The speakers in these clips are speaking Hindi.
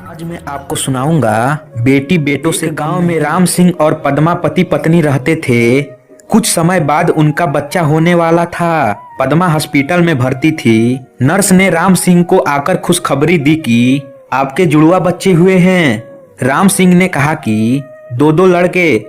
आज मैं आपको सुनाऊंगा बेटी बेटों से। गांव में राम सिंह और पद्मा पति पत्नी रहते थे। कुछ समय बाद उनका बच्चा होने वाला था। पद्मा हॉस्पिटल में भर्ती थी। नर्स ने राम सिंह को आकर खुशखबरी दी कि आपके जुड़वा बच्चे हुए हैं। राम सिंह ने कहा कि दो लड़के,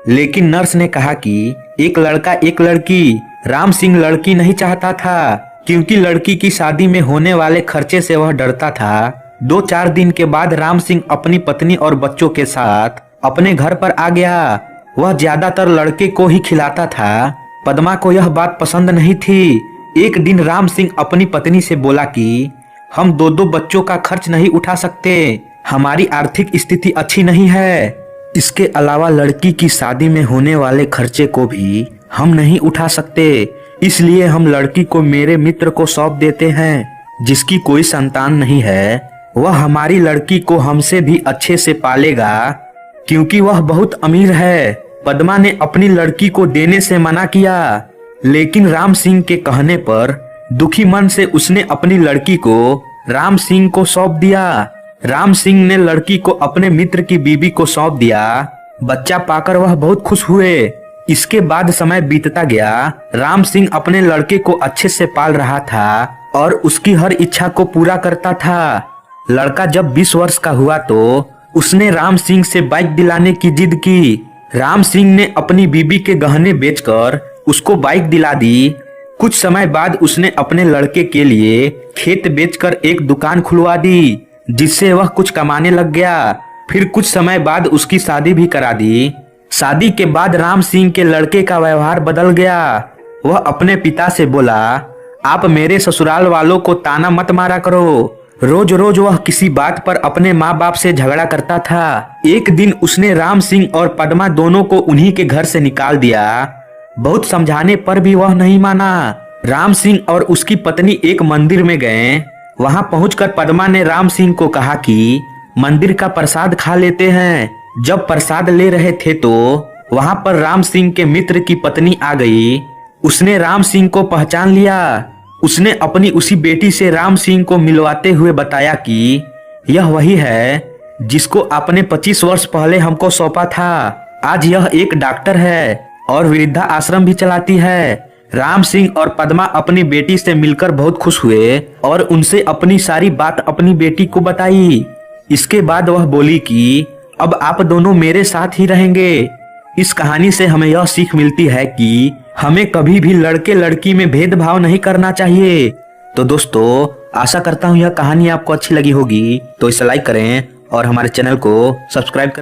लेकिन नर्स ने कहा कि एक लड़का एक लड़की। राम सिंह लड़की नहीं चाहता था क्योंकि लड़की की शादी में होने वाले खर्चे से वह डरता था। 2-4 दिन के बाद राम सिंह अपनी पत्नी और बच्चों के साथ अपने घर पर आ गया। वह ज्यादातर लड़के को ही खिलाता था। पद्मा को यह बात पसंद नहीं थी। एक दिन राम सिंह अपनी पत्नी से बोला कि हम दो बच्चों का खर्च नहीं उठा सकते, हमारी आर्थिक स्थिति अच्छी नहीं है। इसके अलावा लड़की की शादी में होने वाले खर्चे को भी हम नहीं उठा सकते, इसलिए हम लड़की को मेरे मित्र को सौंप देते हैं जिसकी कोई संतान नहीं है। वह हमारी लड़की को हमसे भी अच्छे से पालेगा क्योंकि वह बहुत अमीर है। पद्मा ने अपनी लड़की को देने से मना किया, लेकिन राम सिंह के कहने पर दुखी मन से उसने अपनी लड़की को राम सिंह को सौंप दिया। राम सिंह ने लड़की को अपने मित्र की बीबी को सौंप दिया। बच्चा पाकर वह बहुत खुश हुए। इसके बाद समय बीतता गया। राम सिंह अपने लड़के को अच्छे से पाल रहा था और उसकी हर इच्छा को पूरा करता था। लड़का जब 20 वर्ष का हुआ तो उसने राम सिंह से बाइक दिलाने की जिद की। राम सिंह ने अपनी बीबी के गहने बेचकर उसको बाइक दिला दी। कुछ समय बाद उसने अपने लड़के के लिए खेत बेचकर एक दुकान खुलवा दी, जिससे वह कुछ कमाने लग गया। फिर कुछ समय बाद उसकी शादी भी करा दी। शादी के बाद राम सिंह के लड़के का व्यवहार बदल गया। वह अपने पिता से बोला, आप मेरे ससुराल वालों को ताना मत मारा करो। रोज रोज वह किसी बात पर अपने माँ बाप से झगड़ा करता था। एक दिन उसने राम सिंह और पद्मा दोनों को उन्हीं के घर से निकाल दिया। बहुत समझाने पर भी वह नहीं माना। राम सिंह और उसकी पत्नी एक मंदिर में गए। वहां पहुंचकर पद्मा ने राम सिंह को कहा कि मंदिर का प्रसाद खा लेते हैं। जब प्रसाद ले रहे थे तो वहां पर राम सिंह के मित्र की पत्नी आ गई। उसने राम सिंह को पहचान लिया। उसने अपनी उसी बेटी से राम सिंह को मिलवाते हुए बताया कि यह वही है जिसको आपने 25 वर्ष पहले हमको सौंपा था। आज यह एक डॉक्टर है और वृद्धा आश्रम भी चलाती है। राम सिंह और पद्मा अपनी बेटी से मिलकर बहुत खुश हुए और उनसे अपनी सारी बात अपनी बेटी को बताई। इसके बाद वह बोली कि अब आप दोनों मेरे साथ ही रहेंगे। इस कहानी से हमें यह सीख मिलती है कि हमें कभी भी लड़के लड़की में भेदभाव नहीं करना चाहिए। तो दोस्तों, आशा करता हूँ यह कहानी आपको अच्छी लगी होगी, तो इसे लाइक करें और हमारे चैनल को सब्सक्राइब करें।